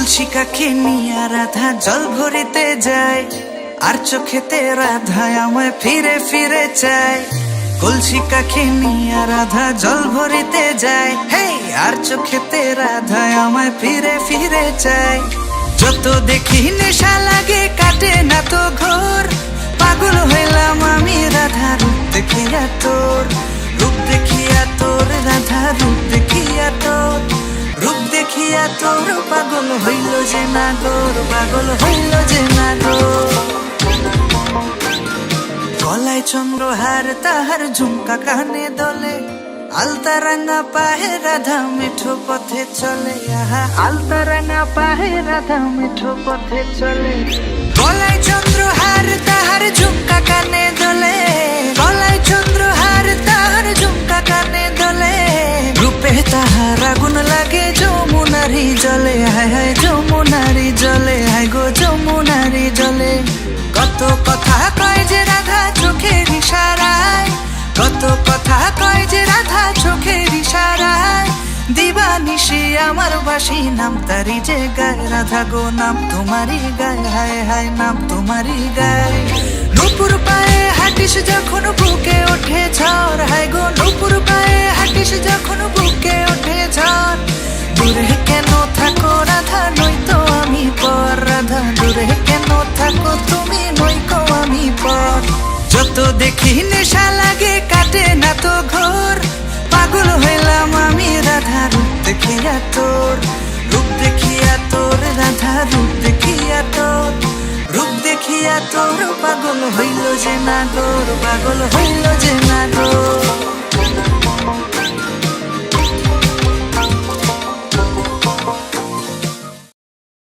কলসিকাকে নিয়ে রাধা জল ভরিতে যায়, আর চোখেতে রাধা আমায় ফিরে ফিরে চায়। কলসিকাকে নিয়ে রাধা জল ভরিতে যায়, হে আর চোখেতে রাধা আমায় ফিরে ফিরে চায়। যত দেখি নেশা লাগে কাটে না তো ঘোর, পাগল হইলাম আমি রাধা রূপ দেখিয়া তোর, রূপ দেখিয়া তোর রাধা রূপ দেখিয়া তোর, রূপ দেখিয়া তোর পাগল হইল যে নাগর, পাগল হইল যে নাগর। গলায় চন্দ্রহার তাহার ঝুমকা কানে দোলে, আলতা রাঙা পাহে রাধা মিঠো পথে চলে, আহা আলতা রাঙা পাহে রাধা মিঠো পথে চলে। গলায় চন্দ্রহার তাহার ঝুমকা কানে দোলে, গলায় চন্দ্রহার তাহার ঝুমকা কানে দোলে। রূপে তাহার আগুন লাগে যমুনারি জলে, হায় হায় যমুনারি জলে, হায় গো যমুনারি জলে। কত কথা কয় যে রাধা চোখের ইশারায়, কত কথা কয় যে রাধা চোখের ইশারায়। দিবানিশি আমার বাসি নাম তারি যে গায়, রাধা গো নাম তোমারই গায়, হায় হায় নাম তোমারই গায়। নূপুর পায়ে হাঁটিস যখন বুকে ওঠে ঝড়, হায় গো নূপুর পায়ে হাঁটিস যখন বুকে ওঠে ঝড়। দূরে কেন থাকো রাধা নয়তো আমি পর, রাধা দূরে কেন থাকো তুমি নয়তো আমি পর। যত দেখি নেশা লাগে কাটে না তো ঘোর, পাগল হইলাম আমি রাধা রূপ দেখিয়া তোর, রূপ দেখিয়া তোর রাধা রূপ দেখিয়া তোর, রূপ দেখিয়া তোর পাগল হইল যে নাগর, পাগল হইল